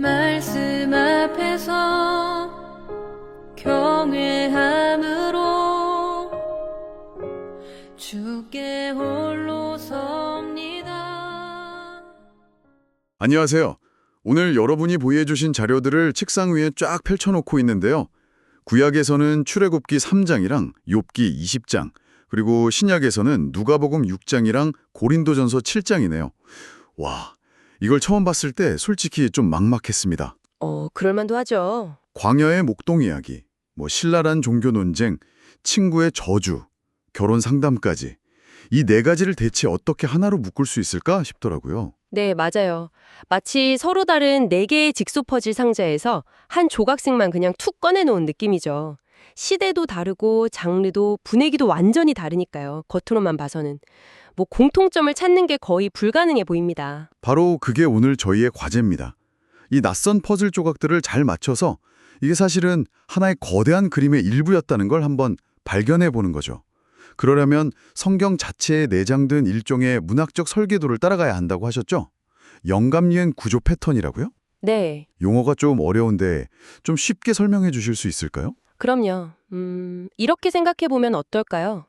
말씀 앞에서 경외함으로 주께 홀로 섭니다. 안녕하세요. 오늘 여러분이 보유해 주신 자료들을 책상 위에 쫙 펼쳐놓고 있는데요. 구약에서는 출애굽기 3장이랑 욥기 20장, 그리고 신약에서는 누가복음 6장이랑 고린도전서 7장이네요. 와, 이걸 처음 봤을 때 솔직히 좀 막막했습니다. 그럴만도 하죠. 광야의 목동 이야기, 신랄한 종교 논쟁, 친구의 저주, 결혼 상담까지. 이 네 가지를 대체 어떻게 하나로 묶을 수 있을까 싶더라고요. 네, 맞아요. 마치 서로 다른 4개의 직소 퍼즐 상자에서 한 조각씩만 그냥 툭 꺼내놓은 느낌이죠. 시대도 다르고 장르도 분위기도 완전히 다르니까요. 겉으로만 봐서는. 공통점을 찾는 게 거의 불가능해 보입니다. 바로 그게 오늘 저희의 과제입니다. 이 낯선 퍼즐 조각들을 잘 맞춰서 이게 사실은 하나의 거대한 그림의 일부였다는 걸 한번 발견해 보는 거죠. 그러려면 성경 자체에 내장된 일종의 문학적 설계도를 따라가야 한다고 하셨죠? 영감유행 구조 패턴이라고요? 네, 용어가 좀 어려운데 좀 쉽게 설명해 주실 수 있을까요? 그럼요. 이렇게 생각해 보면 어떨까요?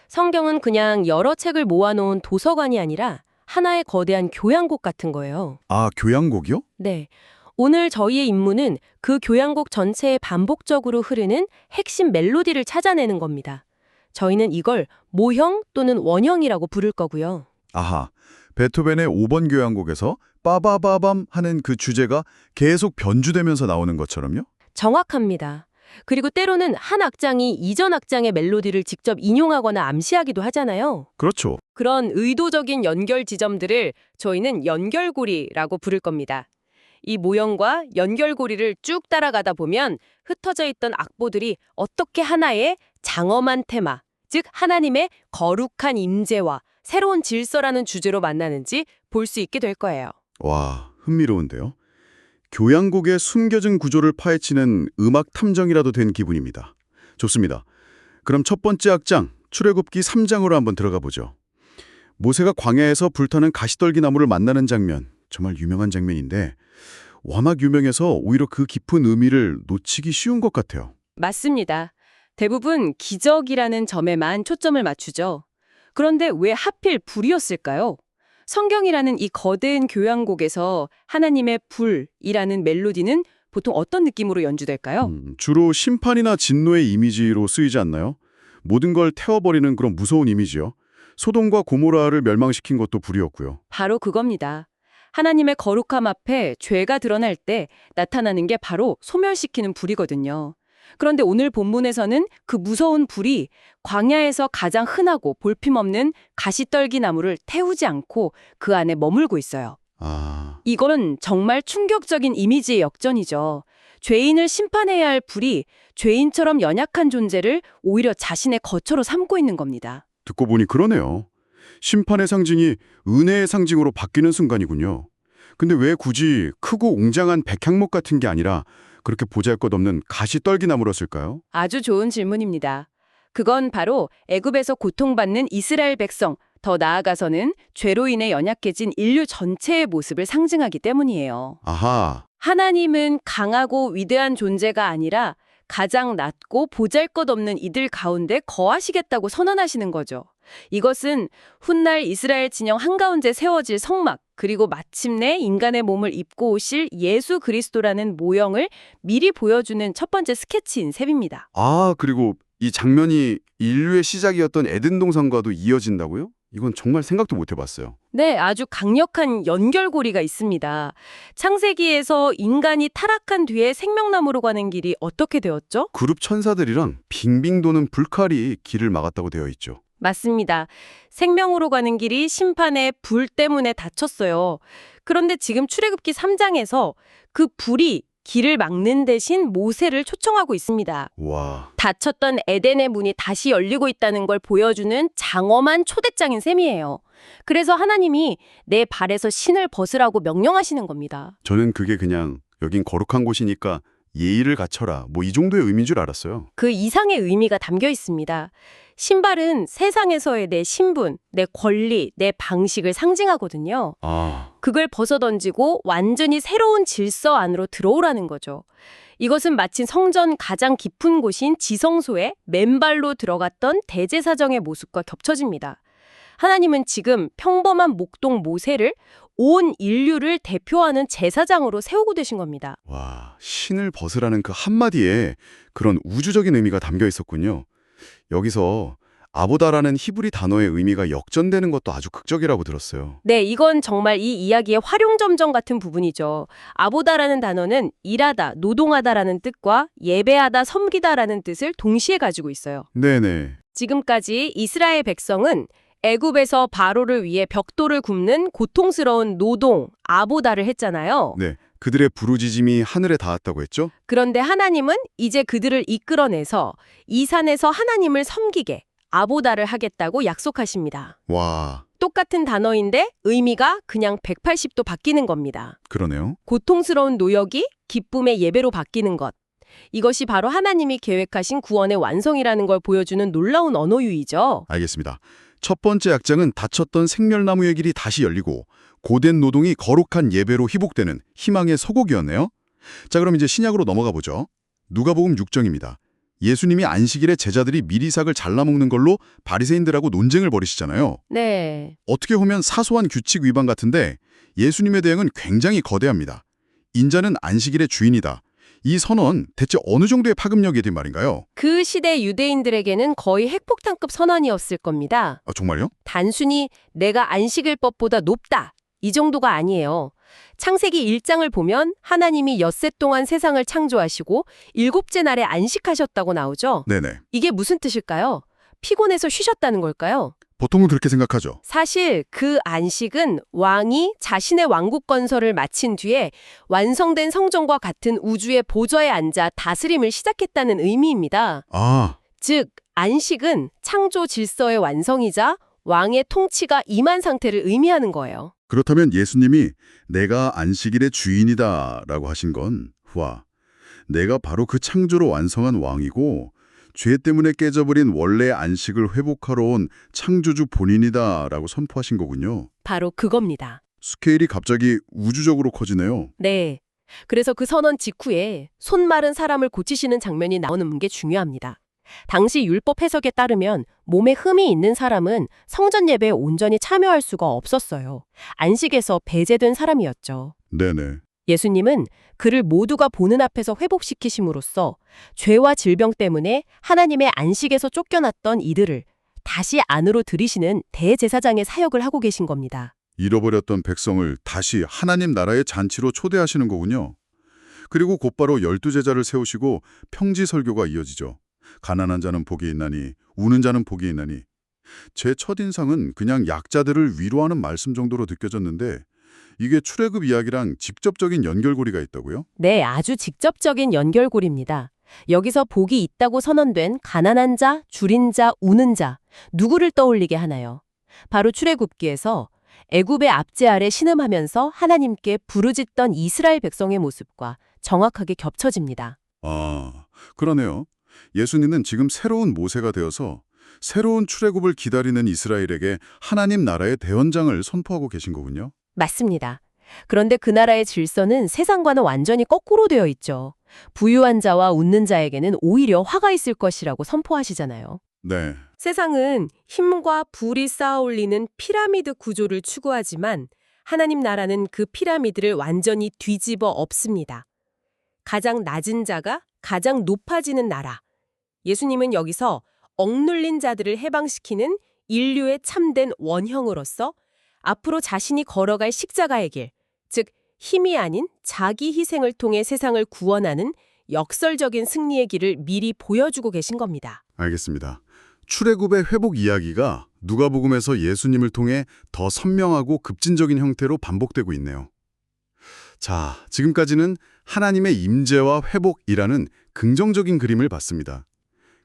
성경은 그냥 여러 책을 모아놓은 도서관이 아니라 하나의 거대한 교양곡 같은 거예요. 아, 교양곡이요? 네. 오늘 저희의 임무는 그 교양곡 전체에 반복적으로 흐르는 핵심 멜로디를 찾아내는 겁니다. 저희는 이걸 모형 또는 원형이라고 부를 거고요. 아하, 베토벤의 5번 교향곡에서 빠바바밤 하는 그 주제가 계속 변주되면서 나오는 것처럼요? 정확합니다. 그리고 때로는 한 악장이 이전 악장의 멜로디를 직접 인용하거나 암시하기도 하잖아요. 그렇죠. 그런 의도적인 연결 지점들을 저희는 연결고리라고 부를 겁니다. 이 모형과 연결고리를 쭉 따라가다 보면 흩어져 있던 악보들이 어떻게 하나의 장엄한 테마, 즉 하나님의 거룩한 임재와 새로운 질서라는 주제로 만나는지 볼 수 있게 될 거예요. 와, 흥미로운데요. 교향곡의 숨겨진 구조를 파헤치는 음악 탐정이라도 된 기분입니다. 좋습니다. 그럼 첫 번째 악장, 출애굽기 3장으로 한번 들어가 보죠. 모세가 광야에서 불타는 가시떨기 나무를 만나는 장면, 정말 유명한 장면인데 워낙 유명해서 오히려 그 깊은 의미를 놓치기 쉬운 것 같아요. 맞습니다. 대부분 기적이라는 점에만 초점을 맞추죠. 그런데 왜 하필 불이었을까요? 성경이라는 이 거대한 교향곡에서 하나님의 불이라는 멜로디는 보통 어떤 느낌으로 연주될까요? 주로 심판이나 진노의 이미지로 쓰이지 않나요? 모든 걸 태워버리는 그런 무서운 이미지요. 소돔과 고모라를 멸망시킨 것도 불이었고요. 바로 그겁니다. 하나님의 거룩함 앞에 죄가 드러날 때 나타나는 게 바로 소멸시키는 불이거든요. 그런데 오늘 본문에서는 그 무서운 불이 광야에서 가장 흔하고 볼품없는 가시떨기 나무를 태우지 않고 그 안에 머물고 있어요. 아, 이건 정말 충격적인 이미지의 역전이죠. 죄인을 심판해야 할 불이 죄인처럼 연약한 존재를 오히려 자신의 거처로 삼고 있는 겁니다. 듣고 보니 그러네요. 심판의 상징이 은혜의 상징으로 바뀌는 순간이군요. 근데 왜 굳이 크고 웅장한 백향목 같은 게 아니라 그렇게 보잘것없는 가시떨기나무로 쓸까요? 아주 좋은 질문입니다. 그건 바로 애굽에서 고통받는 이스라엘 백성, 더 나아가서는 죄로 인해 연약해진 인류 전체의 모습을 상징하기 때문이에요. 아하, 하나님은 강하고 위대한 존재가 아니라 가장 낮고 보잘것없는 이들 가운데 거하시겠다고 선언하시는 거죠. 이것은 훗날 이스라엘 진영 한가운데 세워질 성막, 그리고 마침내 인간의 몸을 입고 오실 예수 그리스도라는 모형을 미리 보여주는 첫 번째 스케치인 셈입니다. 아, 그리고 이 장면이 인류의 시작이었던 에덴 동산과도 이어진다고요? 이건 정말 생각도 못 해봤어요. 네, 아주 강력한 연결고리가 있습니다. 창세기에서 인간이 타락한 뒤에 생명나무로 가는 길이 어떻게 되었죠? 그룹 천사들이랑 빙빙 도는 불칼이 길을 막았다고 되어 있죠. 맞습니다. 생명으로 가는 길이 심판의 불 때문에 닫혔어요. 그런데 지금 출애굽기 3장에서 그 불이 길을 막는 대신 모세를 초청하고 있습니다. 와, 닫혔던 에덴의 문이 다시 열리고 있다는 걸 보여주는 장엄한 초대장인 셈이에요. 그래서 하나님이 내 발에서 신을 벗으라고 명령하시는 겁니다. 저는 그게 그냥 여긴 거룩한 곳이니까 예의를 갖춰라. 뭐 이 정도의 의미인 줄 알았어요. 그 이상의 의미가 담겨 있습니다. 신발은 세상에서의 내 신분, 내 권리, 내 방식을 상징하거든요. 아, 그걸 벗어던지고 완전히 새로운 질서 안으로 들어오라는 거죠. 이것은 마치 성전 가장 깊은 곳인 지성소에 맨발로 들어갔던 대제사장의 모습과 겹쳐집니다. 하나님은 지금 평범한 목동 모세를 온 인류를 대표하는 제사장으로 세우고 계신 겁니다. 와, 신을 벗으라는 그 한마디에 그런 우주적인 의미가 담겨 있었군요. 여기서 아보다라는 히브리 단어의 의미가 역전되는 것도 아주 극적이라고 들었어요. 네, 이건 정말 이 이야기의 활용점정 같은 부분이죠. 아보다라는 단어는 일하다, 노동하다라는 뜻과 예배하다, 섬기다라는 뜻을 동시에 가지고 있어요. 네네. 지금까지 이스라엘 백성은 애굽에서 바로를 위해 벽돌을 굽는 고통스러운 노동, 아보다를 했잖아요. 네, 그들의 부르짖음이 하늘에 닿았다고 했죠? 그런데 하나님은 이제 그들을 이끌어내서 이 산에서 하나님을 섬기게 아보다를 하겠다고 약속하십니다. 와, 똑같은 단어인데 의미가 그냥 180도 바뀌는 겁니다. 그러네요. 고통스러운 노역이 기쁨의 예배로 바뀌는 것. 이것이 바로 하나님이 계획하신 구원의 완성이라는 걸 보여주는 놀라운 언어유희죠. 알겠습니다. 첫 번째 악장은 닫혔던 생멸나무의 길이 다시 열리고 고된 노동이 거룩한 예배로 희복되는 희망의 서곡이었네요. 자, 그럼 이제 신약으로 넘어가 보죠. 누가복음 6장입니다. 예수님이 안식일에 제자들이 미리삭을 잘라먹는 걸로 바리새인들하고 논쟁을 벌이시잖아요. 네. 어떻게 보면 사소한 규칙 위반 같은데 예수님의 대응은 굉장히 거대합니다. 인자는 안식일의 주인이다. 이 선언 대체 어느 정도의 파급력이 된 말인가요? 그 시대 유대인들에게는 거의 핵폭탄급 선언이었을 겁니다. 아, 정말요? 단순히 내가 안식일법보다 높다. 이 정도가 아니에요. 창세기 1장을 보면 하나님이 엿새 동안 세상을 창조하시고 일곱째 날에 안식하셨다고 나오죠. 네네. 이게 무슨 뜻일까요? 피곤해서 쉬셨다는 걸까요? 보통은 그렇게 생각하죠. 사실 그 안식은 왕이 자신의 왕국 건설을 마친 뒤에 완성된 성전과 같은 우주의 보좌에 앉아 다스림을 시작했다는 의미입니다. 아, 즉, 안식은 창조 질서의 완성이자 왕의 통치가 임한 상태를 의미하는 거예요. 그렇다면 예수님이 내가 안식일의 주인이다 라고 하신 건 내가 바로 그 창조로 완성한 왕이고 죄 때문에 깨져버린 원래의 안식을 회복하러 온 창조주 본인이다 라고 선포하신 거군요. 바로 그겁니다. 스케일이 갑자기 우주적으로 커지네요. 네. 그래서 그 선언 직후에 손 마른 사람을 고치시는 장면이 나오는 게 중요합니다. 당시 율법 해석에 따르면 몸에 흠이 있는 사람은 성전 예배에 온전히 참여할 수가 없었어요. 안식에서 배제된 사람이었죠. 네네. 예수님은 그를 모두가 보는 앞에서 회복시키심으로써 죄와 질병 때문에 하나님의 안식에서 쫓겨났던 이들을 다시 안으로 들이시는 대제사장의 사역을 하고 계신 겁니다. 잃어버렸던 백성을 다시 하나님 나라의 잔치로 초대하시는 거군요. 그리고 곧바로 12제자를 세우시고 평지 설교가 이어지죠. 가난한 자는 복이 있나니 우는 자는 복이 있나니. 제 첫인상은 그냥 약자들을 위로하는 말씀 정도로 느껴졌는데 이게 출애굽 이야기랑 직접적인 연결고리가 있다고요? 네, 아주 직접적인 연결고리입니다. 여기서 복이 있다고 선언된 가난한 자, 줄인 자, 우는 자, 누구를 떠올리게 하나요? 바로 출애굽기에서 애굽의 압제 아래 신음하면서 하나님께 부르짖던 이스라엘 백성의 모습과 정확하게 겹쳐집니다. 아, 그러네요. 예수님은 지금 새로운 모세가 되어서 새로운 출애굽을 기다리는 이스라엘에게 하나님 나라의 대원장을 선포하고 계신 거군요. 맞습니다. 그런데 그 나라의 질서는 세상과는 완전히 거꾸로 되어 있죠. 부유한 자와 웃는 자에게는 오히려 화가 있을 것이라고 선포하시잖아요. 네. 세상은 힘과 불이 쌓아올리는 피라미드 구조를 추구하지만 하나님 나라는 그 피라미드를 완전히 뒤집어 엎습니다. 가장 낮은 자가 가장 높아지는 나라. 예수님은 여기서 억눌린 자들을 해방시키는 인류의 참된 원형으로서 앞으로 자신이 걸어갈 십자가의 길, 즉 힘이 아닌 자기 희생을 통해 세상을 구원하는 역설적인 승리의 길을 미리 보여주고 계신 겁니다. 알겠습니다. 출애굽의 회복 이야기가 누가복음에서 예수님을 통해 더 선명하고 급진적인 형태로 반복되고 있네요. 자, 지금까지는 하나님의 임재와 회복이라는 긍정적인 그림을 봤습니다.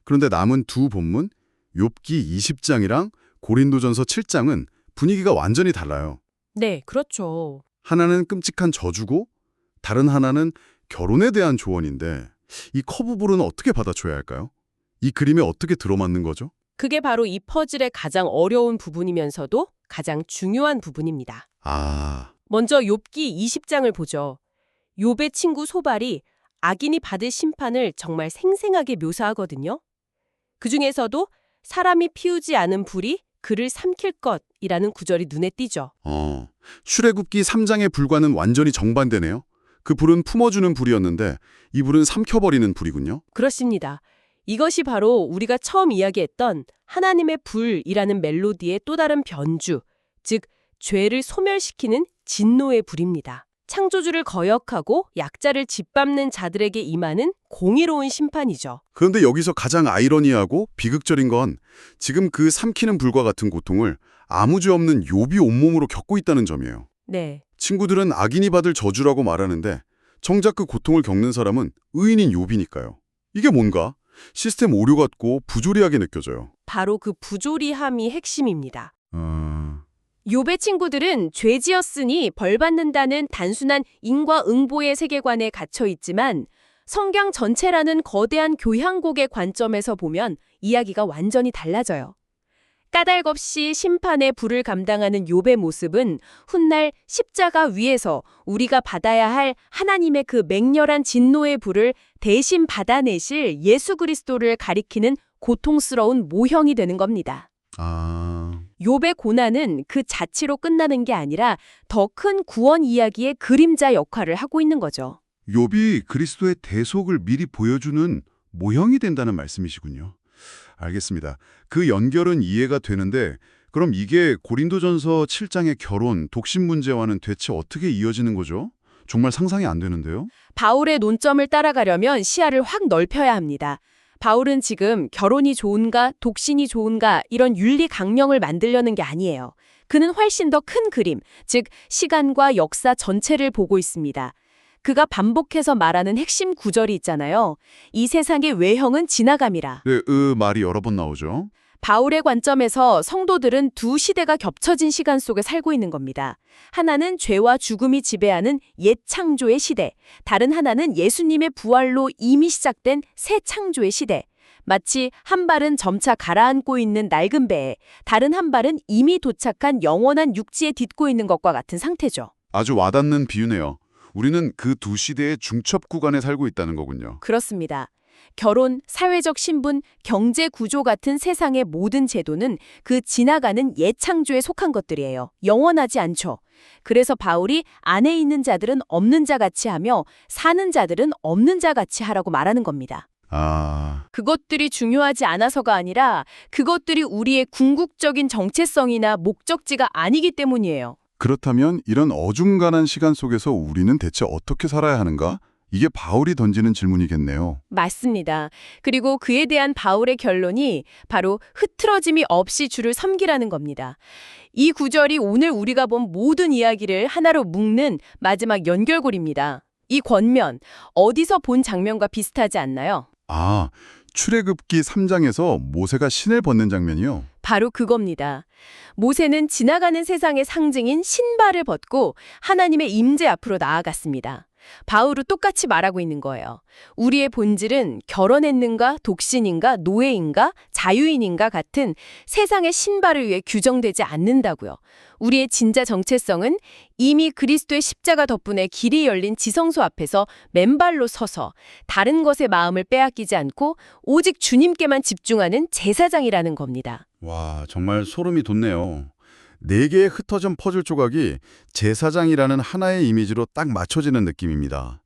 그런데 남은 두 본문, 욥기 20장이랑 고린도전서 7장은 분위기가 완전히 달라요. 네, 그렇죠. 하나는 끔찍한 저주고 다른 하나는 결혼에 대한 조언인데 이 커브볼은 어떻게 받아줘야 할까요? 이 그림에 어떻게 들어맞는 거죠? 그게 바로 이 퍼즐의 가장 어려운 부분이면서도 가장 중요한 부분입니다. 아, 먼저 욥기 20장을 보죠. 욥의 친구 소발이 악인이 받을 심판을 정말 생생하게 묘사하거든요. 그중에서도 사람이 피우지 않은 불이 그를 삼킬 것이라는 구절이 눈에 띄죠. 출애굽기 3장의 불과는 완전히 정반대네요. 그 불은 품어주는 불이었는데 이 불은 삼켜버리는 불이군요. 그렇습니다. 이것이 바로 우리가 처음 이야기했던 하나님의 불이라는 멜로디의 또 다른 변주, 즉 죄를 소멸시키는 진노의 불입니다. 창조주를 거역하고 약자를 짓밟는 자들에게 임하는 공의로운 심판이죠. 그런데 여기서 가장 아이러니하고 비극적인 건 지금 그 삼키는 불과 같은 고통을 아무 죄 없는 욥이 온몸으로 겪고 있다는 점이에요. 네. 친구들은 악인이 받을 저주라고 말하는데 정작 그 고통을 겪는 사람은 의인인 욥이니까요. 이게 뭔가 시스템 오류 같고 부조리하게 느껴져요. 바로 그 부조리함이 핵심입니다. 욥의 친구들은 죄 지었으니 벌 받는다는 단순한 인과응보의 세계관에 갇혀 있지만 성경 전체라는 거대한 교향곡의 관점에서 보면 이야기가 완전히 달라져요. 까닭 없이 심판의 불을 감당하는 욥의 모습은 훗날 십자가 위에서 우리가 받아야 할 하나님의 그 맹렬한 진노의 불을 대신 받아내실 예수 그리스도를 가리키는 고통스러운 모형이 되는 겁니다. 욥의 고난은 그 자체로 끝나는 게 아니라 더 큰 구원 이야기의 그림자 역할을 하고 있는 거죠. 욥이 그리스도의 대속을 미리 보여주는 모형이 된다는 말씀이시군요. 알겠습니다. 그 연결은 이해가 되는데 그럼 이게 고린도전서 7장의 결혼, 독신 문제와는 대체 어떻게 이어지는 거죠? 정말 상상이 안 되는데요. 바울의 논점을 따라가려면 시야를 확 넓혀야 합니다. 바울은 지금 결혼이 좋은가, 독신이 좋은가 이런 윤리 강령을 만들려는 게 아니에요. 그는 훨씬 더 큰 그림, 즉 시간과 역사 전체를 보고 있습니다. 그가 반복해서 말하는 핵심 구절이 있잖아요. 이 세상의 외형은 지나감이라. 네, 말이 여러 번 나오죠. 바울의 관점에서 성도들은 두 시대가 겹쳐진 시간 속에 살고 있는 겁니다. 하나는 죄와 죽음이 지배하는 옛 창조의 시대, 다른 하나는 예수님의 부활로 이미 시작된 새 창조의 시대. 마치 한 발은 점차 가라앉고 있는 낡은 배에 다른 한 발은 이미 도착한 영원한 육지에 딛고 있는 것과 같은 상태죠. 아주 와닿는 비유네요. 우리는 그 두 시대의 중첩 구간에 살고 있다는 거군요. 그렇습니다. 결혼, 사회적 신분, 경제 구조 같은 세상의 모든 제도는 그 지나가는 옛 창조에 속한 것들이에요. 영원하지 않죠. 그래서 바울이 안에 있는 자들은 없는 자 같이 하며 사는 자들은 없는 자 같이 하라고 말하는 겁니다. 그것들이 중요하지 않아서가 아니라 그것들이 우리의 궁극적인 정체성이나 목적지가 아니기 때문이에요. 그렇다면 이런 어중간한 시간 속에서 우리는 대체 어떻게 살아야 하는가? 이게 바울이 던지는 질문이겠네요. 맞습니다. 그리고 그에 대한 바울의 결론이 바로 흐트러짐이 없이 주를 섬기라는 겁니다. 이 구절이 오늘 우리가 본 모든 이야기를 하나로 묶는 마지막 연결고리입니다. 이 권면, 어디서 본 장면과 비슷하지 않나요? 출애굽기 3장에서 모세가 신을 벗는 장면이요? 바로 그겁니다. 모세는 지나가는 세상의 상징인 신발을 벗고 하나님의 임재 앞으로 나아갔습니다. 바울은 똑같이 말하고 있는 거예요. 우리의 본질은 결혼했는가, 독신인가, 노예인가, 자유인인가 같은 세상의 신발을 위해 규정되지 않는다고요. 우리의 진짜 정체성은 이미 그리스도의 십자가 덕분에 길이 열린 지성소 앞에서 맨발로 서서 다른 것에 마음을 빼앗기지 않고 오직 주님께만 집중하는 제사장이라는 겁니다. 와, 정말 소름이 돋네요. 4개의 흩어진 퍼즐 조각이 제사장이라는 하나의 이미지로 딱 맞춰지는 느낌입니다.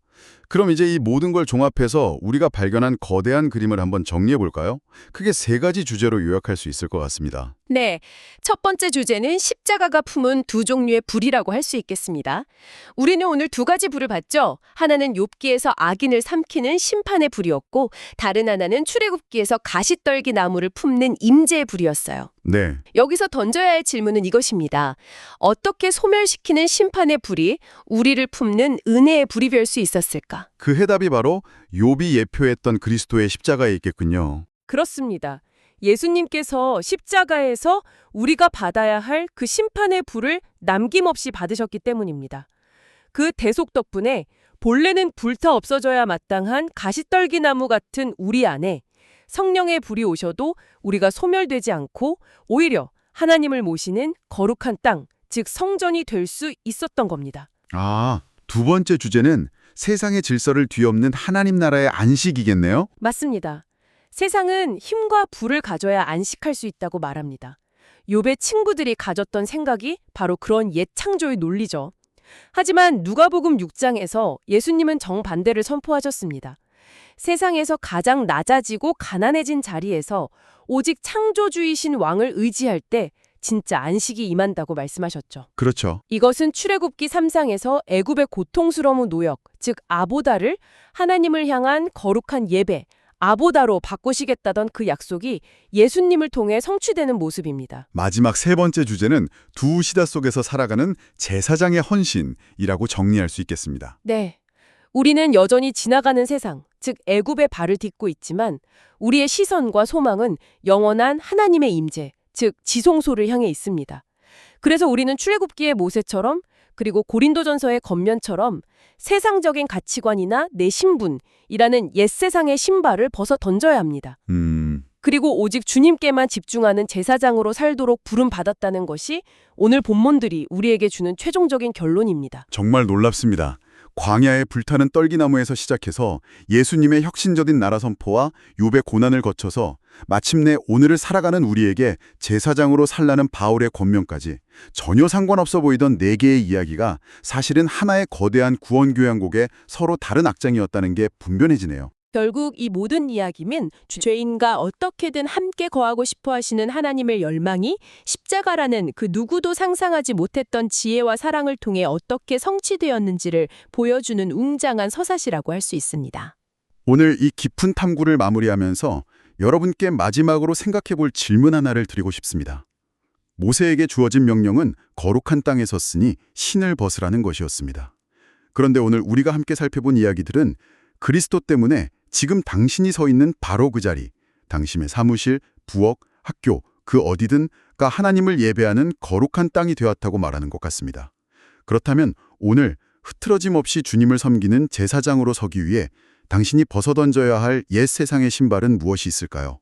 그럼 이제 이 모든 걸 종합해서 우리가 발견한 거대한 그림을 한번 정리해 볼까요? 크게 3가지 주제로 요약할 수 있을 것 같습니다. 네, 첫 번째 주제는 십자가가 품은 두 종류의 불이라고 할 수 있겠습니다. 우리는 오늘 2가지 불을 봤죠. 하나는 욥기에서 악인을 삼키는 심판의 불이었고 다른 하나는 출애굽기에서 가시떨기 나무를 품는 임재의 불이었어요. 네. 여기서 던져야 할 질문은 이것입니다. 어떻게 소멸시키는 심판의 불이 우리를 품는 은혜의 불이 될 수 있었을까? 그 해답이 바로 욥이 예표했던 그리스도의 십자가에 있겠군요. 그렇습니다. 예수님께서 십자가에서 우리가 받아야 할 그 심판의 불을 남김없이 받으셨기 때문입니다. 그 대속 덕분에 본래는 불타 없어져야 마땅한 가시떨기나무 같은 우리 안에 성령의 불이 오셔도 우리가 소멸되지 않고 오히려 하나님을 모시는 거룩한 땅, 즉 성전이 될 수 있었던 겁니다. 아, 두 번째 주제는 세상의 질서를 뒤엎는 하나님 나라의 안식이겠네요? 맞습니다. 세상은 힘과 불을 가져야 안식할 수 있다고 말합니다. 욥의 친구들이 가졌던 생각이 바로 그런 옛 창조의 논리죠. 하지만 누가복음 6장에서 예수님은 정반대를 선포하셨습니다. 세상에서 가장 낮아지고 가난해진 자리에서 오직 창조주이신 왕을 의지할 때 진짜 안식이 임한다고 말씀하셨죠. 그렇죠. 이것은 출애굽기 3장에서 애굽의 고통스러운 노역, 즉 아보다를 하나님을 향한 거룩한 예배, 아보다로 바꾸시겠다던 그 약속이 예수님을 통해 성취되는 모습입니다. 마지막 세 번째 주제는 두 시대 속에서 살아가는 제사장의 헌신이라고 정리할 수 있겠습니다. 네. 우리는 여전히 지나가는 세상, 즉 애굽의 발을 딛고 있지만 우리의 시선과 소망은 영원한 하나님의 임재, 즉 지성소를 향해 있습니다. 그래서 우리는 출애굽기의 모세처럼 그리고 고린도전서의 겉면처럼 세상적인 가치관이나 내 신분이라는 옛세상의 신발을 벗어 던져야 합니다. 그리고 오직 주님께만 집중하는 제사장으로 살도록 부름받았다는 것이 오늘 본문들이 우리에게 주는 최종적인 결론입니다. 정말 놀랍습니다. 광야에 불타는 떨기나무에서 시작해서 예수님의 혁신적인 나라 선포와 욥의 고난을 거쳐서 마침내 오늘을 살아가는 우리에게 제사장으로 살라는 바울의 권면까지 전혀 상관없어 보이던 네 개의 이야기가 사실은 하나의 거대한 구원교향곡의 서로 다른 악장이었다는 게 분명해지네요. 결국 이 모든 이야기는 죄인과 어떻게든 함께 거하고 싶어 하시는 하나님의 열망이 십자가라는 그 누구도 상상하지 못했던 지혜와 사랑을 통해 어떻게 성취되었는지를 보여주는 웅장한 서사시라고 할 수 있습니다. 오늘 이 깊은 탐구를 마무리하면서 여러분께 마지막으로 생각해 볼 질문 하나를 드리고 싶습니다. 모세에게 주어진 명령은 거룩한 땅에 섰으니 신을 벗으라는 것이었습니다. 그런데 오늘 우리가 함께 살펴본 이야기들은 그리스도 때문에 지금 당신이 서 있는 바로 그 자리, 당신의 사무실, 부엌, 학교, 그 어디든가 하나님을 예배하는 거룩한 땅이 되었다고 말하는 것 같습니다. 그렇다면 오늘 흐트러짐 없이 주님을 섬기는 제사장으로 서기 위해 당신이 벗어던져야 할 옛 세상의 신발은 무엇이 있을까요?